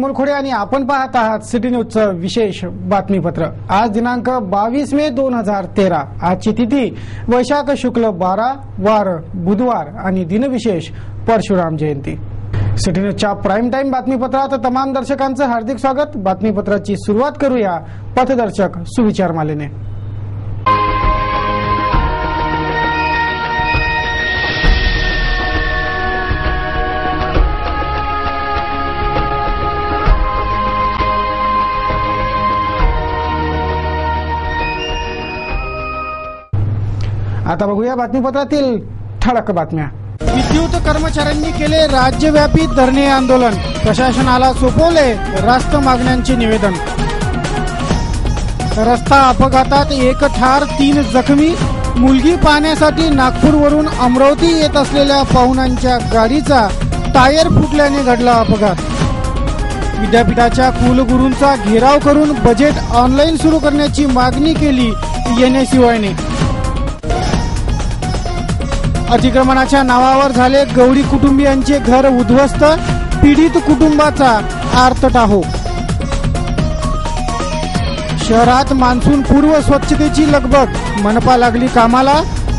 अमोल खोडे आणि आपण पाहत आहात सिटी न्यूजचं विशेष बातमीपत्र। आज दिनांक 22 मे 2013। आजची तिथी वैशाख शुक्ल 12 वार बुधवार आणि दिनविशेष परशुराम जयंती। सिटी न्यूजच्या प्राइम टाइम बातमीपत्रात तमाम दर्शकांचं हार्दिक स्वागत। बातमीपत्राची सुरुवात करूया पथदर्शक सुविचार मालेने। आता बघूया बातमीपत्रातील ठळक बातम्या। विद्युत कर्मचाऱ्यांनी केले राज्यव्यापी धरणे आंदोलन, प्रशासनाला सोपवले रास्त मागण्यांचे निवेदन। रस्ता अपघातात 1 ठार 3 जखमी, मुलगी पाहण्यासाठी नागपूरवरून अमरावती येत असलेल्या पाहुण्यांच्या गाडीचा टायर फुटल्याने घडला अपघात। विद्यापीठाच्या कुलगुरूंचा घेराव करून बजेट ऑनलाईन सुरू करण्याची मागणी केली NSUI ने। अतिक्रमणाच्या नावावर झाले गौरी कुटुंबियांचे घर उद्ध्वस्त, पीडित कुटुंबाचा आर्तटाहो। शहरात मान्सून पूर्व स्वच्छतेची लगबग, मनपा लागली कामाला,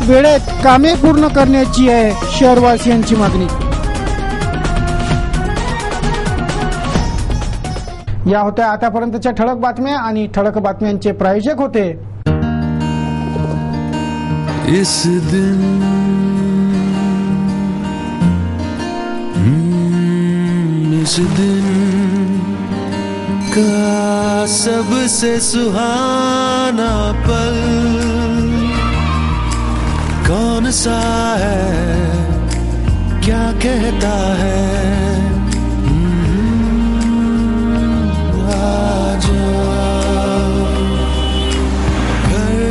वेळेत कामे पूर्ण करण्याची आहे शहरवासियांची मागणी। या होत्या आतापर्यंतच्या ठळक बातम्या आणि ठळक बातम्यांचे प्रायोजक होते इस दिन का सबसे सुहाना पल कौन सा है, क्या कहता है, आजा घर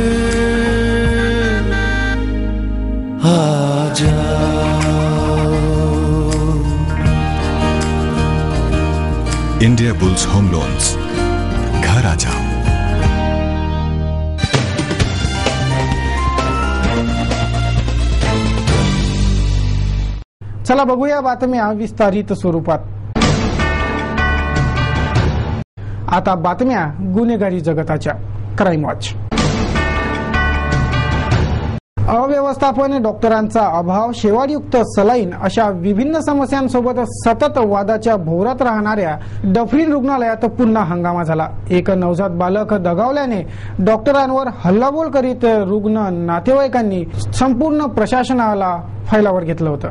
आजा। इंडिया बुल्स होम लोन्स, घर आ जाओ। चला बघूया बातम्या विस्तारित स्वरूपात। आता बातम्या गुन्हेगारी जगताच्या। Crime watch. अव्यवस्थापन, डॉक्टरांचा अभाव, शेवाळयुक्त सलाईन अशा विभिन्न समस्यांसोबत सतत वादाच्या भोवरात राहणाऱ्या डफरीन रुग्णालयात पुन्हा हंगामा झाला। एक नवजात बालक दगावल्याने डॉक्टरांवर हल्लाबोल करीत रुग्ण नातेवाईकांनी संपूर्ण प्रशासनाला फैलावर घेतलं होतं।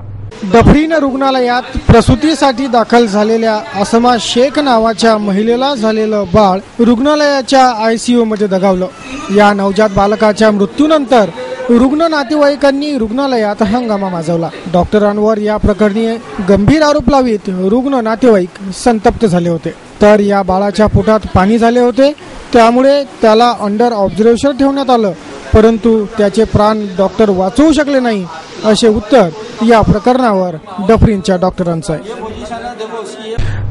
डफरीन रुग्णालयात प्रसूतीसाठी दाखल झालेल्या असमा शेख नावाच्या महिलेला झालेलं बाळ रुग्णालयाच्या ICU मध्ये दगावलं। या नवजात बालकाच्या मृत्यूनंतर रुग्ण नातेवाईकांनी रुग्णालयात हंगामा माजवला। डॉक्टरांवर या प्रकरणी गंभीर आरोप लावित रुग्ण नातेवाईक संतप्त झाले होते। तर या बाळाच्या पोटात पाणी झाले होते, त्यामुळे त्याला अंडर ऑब्झर्वेशन ठेवण्यात आलं, परंतु त्याचे प्राण डॉक्टर वाचवू शकले नाही, असे उत्तर या प्रकरणावर डफरीनच्या डॉक्टरांचं आहे।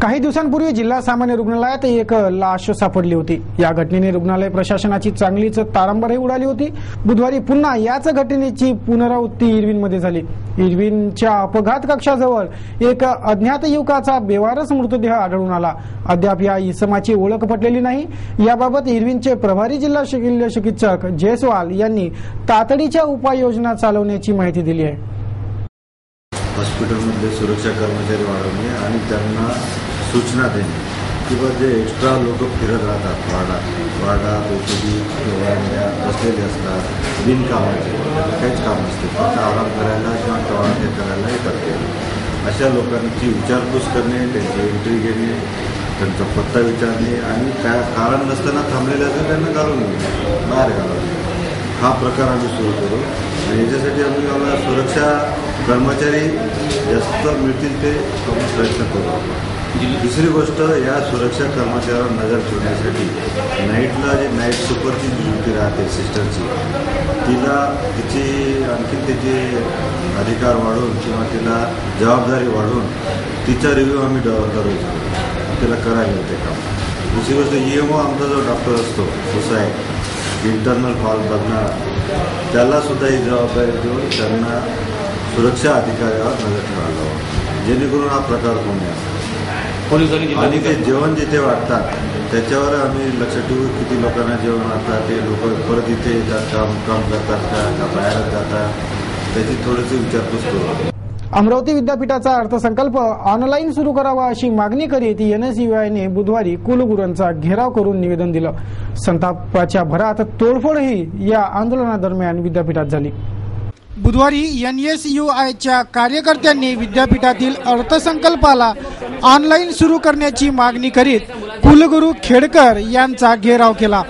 काही दिवसांपूर्वी जिल्हा सामान्य रुग्णालयात एक लाश सापडली होती। या घटनेने रुग्णालय प्रशासनाची चांगलीच तारंबळही उडाली होती। बुधवारी पुन्हा याच घटनेची पुनरावृत्ती इरविनमध्ये झाली। इरविनच्या अपघात कक्षाजवळ एक अज्ञात युवकाचा बेवारस मृतदेह आढळून आला। अद्याप या इसमाची ओळख पटलेली नाही। याबाबत इरविनचे प्रभारी जिल्हा शल्य चिकित्सक जयस्वाल यांनी तातडीच्या उपाययोजना चालवण्याची माहिती दिली आहे। हॉस्पिटलमध्ये सुरक्षा कर्मचारी वाढवणे आणि त्यांना सूचना देणे किंवा जे एक्स्ट्रा लोक फिरत राहतात वार्डात औषधी किंवा बसलेले असतात बिनकामाचे, काहीच काम नसते, फक्त आराम करायला किंवा टॉयलेट हे करायलाही करते, अशा लोकांची विचारपूस करणे, त्यांची एंट्री घेणे, त्यांचा पत्ता विचारणे आणि काय कारण नसताना थांबलेले असं त्यांना घालून बाहेर घालवणे, हा प्रकार आम्ही सुरू करू। आणि याच्यासाठी आम्ही आम्हाला सुरक्षा कर्मचारी जास्त मिळतील ते प्रयत्न करू। दुसरी गोष्ट, या सुरक्षा कर्मचाऱ्यांवर नजर ठेवण्यासाठी नाईटला जे नाईट सुपरची ड्युटी राहते सिस्टरची, तिला तिची आणखी त्याचे अधिकार वाढवून किंवा तिला जबाबदारी वाढवून तिचा रिव्ह्यू आम्ही करू तिला करायला होते काम। दुसरी गोष्ट, EMO आमचा जो डॉक्टर असतो सोसायटी इंटरनल हॉल बघणार, त्याला सुद्धा ही जबाबदारी देऊन त्यांना सुरक्षा अधिकाऱ्यावर नजर ठेवायला हवं, जेणेकरून हा प्रकार होऊ नये। आणि ते जेवण जिथे वाटतात त्याच्यावर आम्ही लक्ष ठेवू, किती लोकांना जेवण वाटतात, ते लोक परत इथे येतात, काम करतात का बाहेरच जातात, त्याची थोडीशी विचारपूस करू. अमरावती विद्यापीठाचा अर्थसंकल्प ऑनलाईन सुरू करावा अशी मागणी करीत एनएसयूआयने बुधवारी कुलगुरूंचा घेराव करून निवेदन दिलं. संतापाच्या भरात तोडफोडही या आंदोलनादरम्यान विद्यापीठात झाली. बुधवारी एनएसयूआयच्या कार्यकर्त्यांनी विद्यापीठातील अर्थसंकल्पाला ऑनलाईन सुरू करण्याची मागणी करीत कुलगुरू खेडकर यांचा घेराव केला.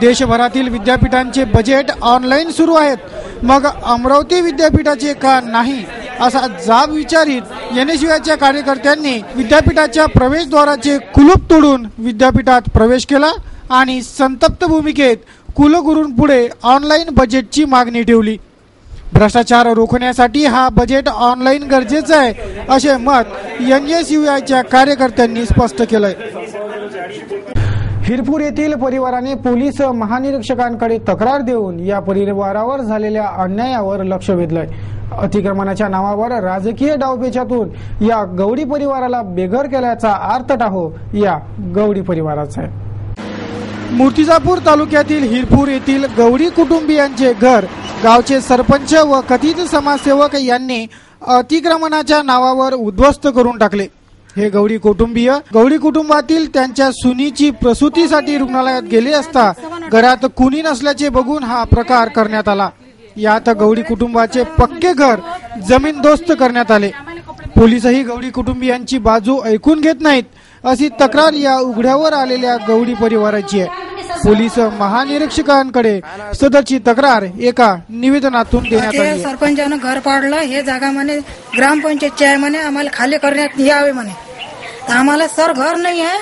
देशभरातील विद्यापीठांचे बजेट ऑनलाईन सुरू आहेत, मग अमरावती विद्यापीठाचे का नाही असा जाब विचारित एनएसयूआयच्या कार्यकर्त्यांनी विद्यापीठाच्या प्रवेशद्वाराचे कुलूप तोडून विद्यापीठात प्रवेश केला आणि संतप्त भूमिकेत कुलगुरूंपुढे ऑनलाईन बजेटची मागणी ठेवली. भ्रष्टाचार रोखण्यासाठी हा बजेट ऑनलाईन गरजेचं आहे असे मत एनएसयूआयच्या कार्यकर्त्यांनी स्पष्ट केलंय. हिरपूर येथील परिवाराने पोलीस महानिरीक्षकांकडे तक्रार देऊन या परिवारावर झालेल्या अन्यायावर लक्ष वेधलंय. अतिक्रमणाच्या नावावर राजकीय डावपेचातून या गवडी परिवाराला बेघर केल्याचा आर्तटाहो या गवडी परिवाराचा आहे. मूर्तिजापूर तालुक्यातील हिरपूर येथील गवडी कुटुंबियांचे घर गावचे सरपंच व कथित समाजसेवक यांनी अतिक्रमणाच्या नावावर उद्ध्वस्त करून टाकले. हे गवडी कुटुंबातील त्यांच्या सुनीची प्रसूतीसाठी रुग्णालयात गेले असता घरात कुणी नसल्याचे बघून हा प्रकार करण्यात आला. यात गवडी कुटुंबाचे पक्के घर जमीनदोस्त करण्यात आले. पोलीसही गवडी कुटुंबियांची बाजू ऐकून घेत नाहीत अशी तक्रार या उघड्यावर आलेल्या गवडी परिवाराची आहे. पोलीस महानिरीक्षकांकडे सदरची तक्रार एका निवेदनातून देण्यात आली. सरपंचानं घर पाडलं, हे जागा म्हणे ग्रामपंचायतची आहे म्हणे, आम्हाला खाली करण्यात यावे म्हणे. आम्हाला सर घर नाही आहे,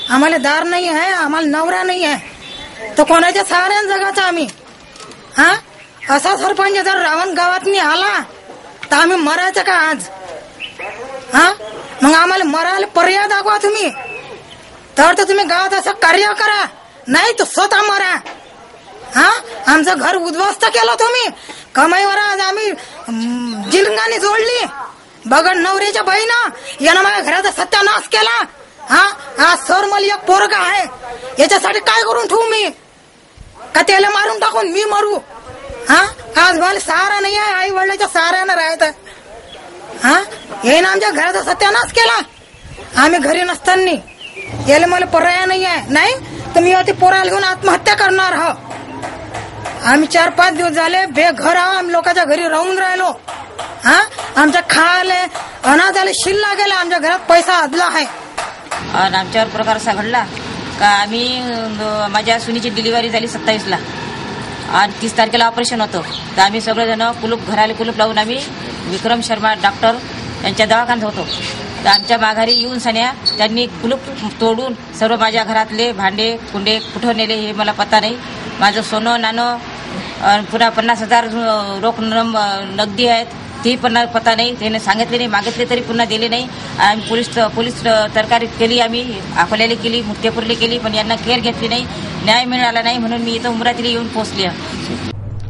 आम्हाला दार नाही आहे, आम्हाला नवरा नाही आहे, तर कोणाच्या सहाऱ्याने जगाचा आम्ही? हा, असा सरपंच जर रावण गावात आला तर आम्ही मरायचं का आज? हा, मग आम्हाला मरायला पर्याय दाखवा तुम्ही. तर तुम्ही गावात असं कार्य करा, नाही तर स्वतः मरा. हा, आमचं घर उद्ध्वस्त केलं तुम्ही. कमाईवर आज आम्ही जिलंगाने जोडली. बघा नवऱ्याच्या बहिणं यानं माझ्या घराचा सत्यानाश केला. हा, आज सर मला एक पोरगा आहे, याच्यासाठी काय करून ठेवू मी? का त्याला मारून टाकून मी मरू? हा, आज मला सहारा नाही आहे, आई वडिलाच्या सहाऱ्यानं राहायचं. हा, हे ना आमच्या घराचा सत्यानाश केला. आम्ही घरी नसताना याला मला पर्याय नाही आहे, नाही तर मी ते पोराला घेऊन आत्महत्या करणार. हा, आम्ही 4-5 दिवस झाले बेघर आहो, आम्ही लोकांच्या घरी राहून राहिलो. हा, आमच्या खायला अनाजाला शिल्ला गेला, आमच्या घरात पैसा आदला आहे. आणि आमच्यावर प्रकार असा घडला का आम्ही माझ्या सुनीची डिलिव्हरी झाली 27ला आणि 30 तारखेला ऑपरेशन होतं. तर आम्ही सगळेजण घराला कुलूप लावून आम्ही विक्रम शर्मा डॉक्टर यांच्या दवाखान्यात होतो. तर आमच्या माघारी येऊन सन्या त्यांनी कुलूप तोडून सर्व माझ्या घरातले भांडे कुंडे कुठं नेले हे मला पत्ता नाही. माझं सोनं नाणं पुन्हा 50,000 रोख नगदी आहेत ती पण पत्ता नाही. त्याने सांगितले नाही, मागितले तरी पुन्हा दिले नाही. आम्ही पोलीस तक्रार केली, आम्ही अकोल्याला केली, मुक्तेपूरला केली, पण यांना केअर घेतली नाही, न्याय मिळाला नाही. म्हणून मी इथं उमरातीला येऊन पोहोचली.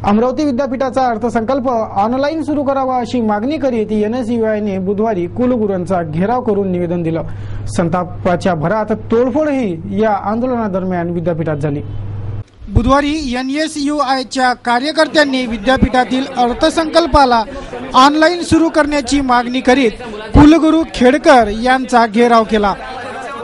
अमरावती विद्यापीठाचा अर्थसंकल्प ऑनलाईन सुरू करावा अशी मागणी करीत एनएसयूआयने बुधवारी कुलगुरूंचा घेराव करून निवेदन दिलं. संतापाच्या भरात तोडफोडही या आंदोलनादरम्यान विद्यापीठात झाली. बुधवारी एनएसयूआयच्या कार्यकर्त्यांनी विद्यापीठातील अर्थसंकल्पाला ऑनलाईन सुरू करण्याची मागणी करीत कुलगुरू खेडकर यांचा घेराव केला.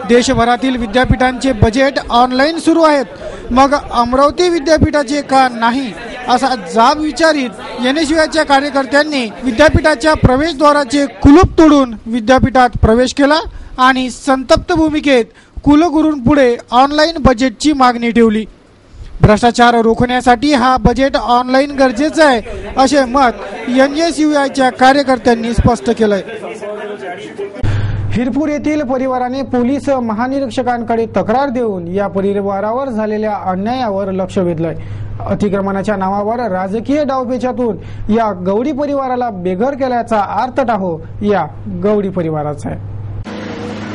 देशभरातील विद्यापीठांचे बजेट ऑनलाईन सुरू आहेत, मग अमरावती विद्यापीठाचे का नाही असा जाब विचारित एनएसयूआयच्या कार्यकर्त्यांनी विद्यापीठाच्या प्रवेशद्वाराचे कुलूप तोडून विद्यापीठात प्रवेश केला आणि संतप्त भूमिकेत कुलगुरूंपुढे ऑनलाईन बजेटची मागणी ठेवली. भ्रष्टाचार रोखण्यासाठी हा बजेट ऑनलाईन गरजेचं आहे असे मत एनएसयूआयच्या कार्यकर्त्यांनी स्पष्ट केलंय. हिरपूर येथील परिवाराने पोलीस महानिरीक्षकांकडे तक्रार देऊन या परिवारावर झालेल्या अन्यायावर लक्ष वेधलंय. अतिक्रमणाच्या नावावर राजकीय डावपेचातून या गवडी परिवाराला बेघर केल्याचा आर्तटाहो या गवडी परिवाराचा आहे.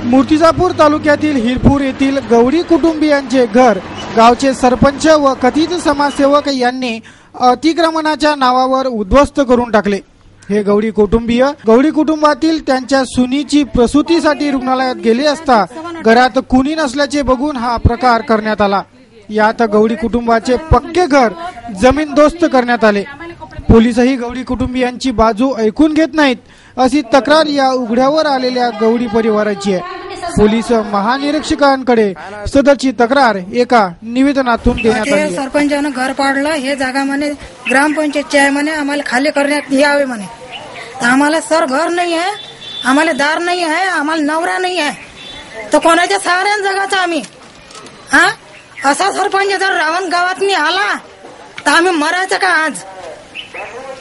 मूर्तिजापूर तालुक्यातील हिरपूर येथील गवडी कुटुंबियांचे घर गावचे सरपंच व कथित समाजसेवक यांनी अतिक्रमणाच्या नावावर उद्ध्वस्त करून टाकले. हे गवडी कुटुंबातील त्यांच्या सुनीची प्रसूतीसाठी रुग्णालयात गेले असता घरात कुणी नसल्याचे बघून हा प्रकार करण्यात आला। यात गवडी कुटुंबाचे पक्के घर जमीनदोस्त करण्यात आले। पोलीसही गवडी कुटुंबियांची बाजू ऐकून घेत नाहीत अशी तक्रार या उघड्यावर आलेल्या गवडी परिवाराची आहे। पोलीस महानिरीक्षकांकडे सदरची तक्रार एका निवेदनातून देण्यात आली। सरपंचानं घर पाडलं, हे जागा म्हणे ग्रामपंचायतची आहे म्हणे, आम्हाला खाली करण्यात यावे म्हणे। आम्हाला सर घर नाही आहे, आम्हाला दार नाही आहे, आम्हाला नवरा नाही आहे, तर कोणाच्या सहाऱ्याने जगाचं आम्ही? हा, असा सरपंच जर रावण गावात नाही आला तर आम्ही मरायचं का आज?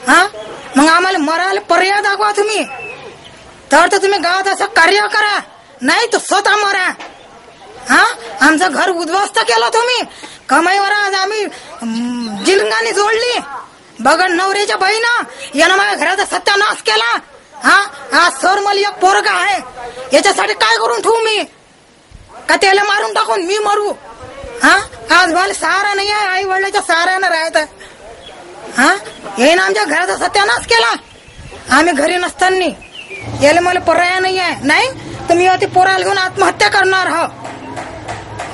हा, मग आम्हाला मरायला पर्याय दाखवा तुम्ही, तर तुम्ही गावात असं कार्य करा, नाही तर स्वतः मरा। हा, आमचं घर उद्ध्वस्त केलं तुम्ही, कमाईवर आज आम्ही जिंदगानी जोडली। बघा नवऱ्याच्या बहिणं यानं माझ्या घराचा सत्यानाश केला। हा, आज सर मला एक पोरगा आहे, याच्यासाठी काय करून ठेवू मी? का त्याला मारून टाकून मी मरू? हा, आज मला सहारा नाही आहे, आई वडिलांच्या सहाऱ्यानं राहत। हा, यानं आमच्या घराचा सत्यानाश केला, आम्ही घरी नसताना याला मला पर्याय नाही आहे, नाही तर मी ते पोराला घेऊन आत्महत्या करणार। हा,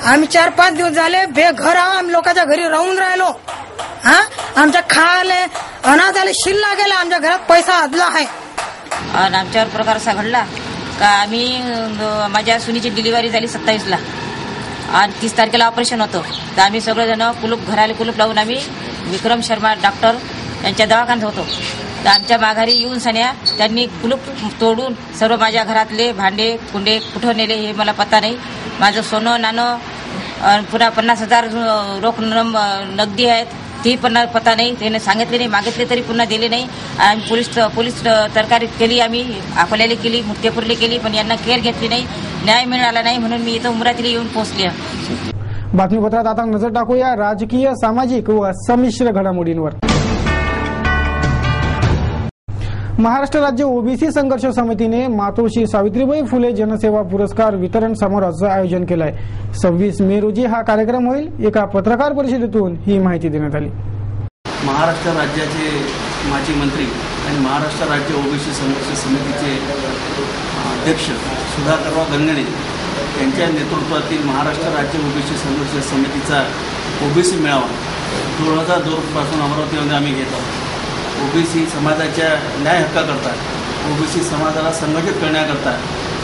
आम्ही 4-5 दिवस झाले बेघर आहो, आम्ही लोकांच्या घरी राहून राहिलो। हा, आमच्या खायला अनाजाला शिल्ला गेला, आमच्या घरात पैसा अदला आहे। आणि आमच्यावर प्रकार असा घडला का आम्ही माझ्या सुनीची डिलिव्हरी झाली 27ला आणि 30 तारखेला ऑपरेशन होतं, तर आम्ही सगळेजण घराला कुलूप लावून आम्ही विक्रम शर्मा डॉक्टर यांच्या दवाखान्यात होतो। तर आमच्या माघारी येऊन सन्या त्यांनी कुलूप तोडून सर्व माझ्या घरातले भांडे कुंडे कुठं नेले हे मला पत्ता नाही। माझं सोनं नाणं पुन्हा 50,000 रोख नगदी आहेत, ती पण पत्ता नाही, त्याने सांगितले नाही, मागितले तरी पुन्हा दिले नाही। आम्ही पोलीस तक्रार केली, आम्ही अकोल्याला केली, मुक्तेपूरला केली, पण यांना केअर घेतली नाही, न्याय मिळाला नाही, म्हणून मी इथं उमरातीला येऊन पोहोचले। बातमीपत्रात आता नजर टाकूया राजकीय, सामाजिक व संमिश्र घडामोडींवर। महाराष्ट्र राज्य ओबीसी संघर्ष समितीने मातोश्री सावित्रीबाई फुले जनसेवा पुरस्कार वितरण समारोहाचं आयोजन केलं आहे। 26 मे रोजी हा कार्यक्रम होईल। एका पत्रकार परिषदेतून ही माहिती देण्यात आली। महाराष्ट्र राज्याचे माजी मंत्री आणि महाराष्ट्र राज्य ओबीसी संघर्ष समितीचे अध्यक्ष सुधाकरराव गंगणे यांच्या नेतृत्वातील महाराष्ट्र राज्य ओबीसी संघर्ष समितीचा ओबीसी मेळावा 2002 पासून अमरावतीमध्ये आम्ही घेत आहोत। ओबीसी समाजाच्या न्याय हक्काकरता, ओबीसी समाजाला संघटित करण्याकरता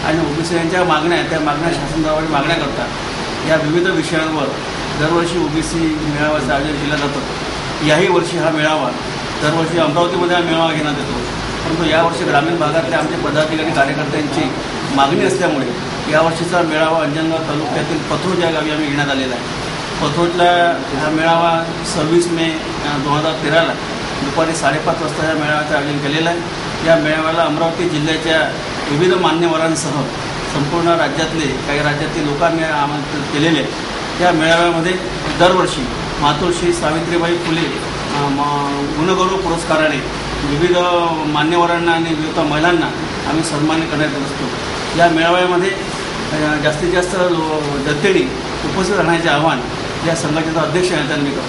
आणि ओबीसीच्या मागण्या, त्या मागण्या शासनद्वारे मागण्याकरता या विविध विषयांवर दरवर्षी ओबीसी मेळाव्याचं आयोजन केलं जातं। याही वर्षी हा मेळावा दरवर्षी अमरावतीमध्ये हा मेळावा घेण्यात येतो, परंतु यावर्षी ग्रामीण भागातल्या आमचे पदाधिकारी कार्यकर्त्यांची मागणी असल्यामुळे यावर्षीचा मेळावा अंजनगाव तालुक्यातील पथोज या गावी आम्ही घेण्यात आलेला आहे। पथोजला हा मेळावा 26 मे 2013ला दुपारी 5:30 वाजता या मेळाव्याचं आयोजन केलेलं आहे। या मेळाव्याला अमरावती जिल्ह्याच्या विविध मान्यवरांसह संपूर्ण राज्यातले काही राज्यातील लोकांनी आमंत्रित केलेले आहे। या मेळाव्यामध्ये दरवर्षी मातोश्री सावित्रीबाई फुले गुणगौरव पुरस्काराने विविध मान्यवरांना आणि विविध महिलांना आम्ही सन्मान करण्यात येत असतो। या मेळाव्यामध्ये जास्तीत जास्त जनतेने उपस्थित राहण्याचे आवाहन या संघटनेचा अध्यक्ष यांनी करतो।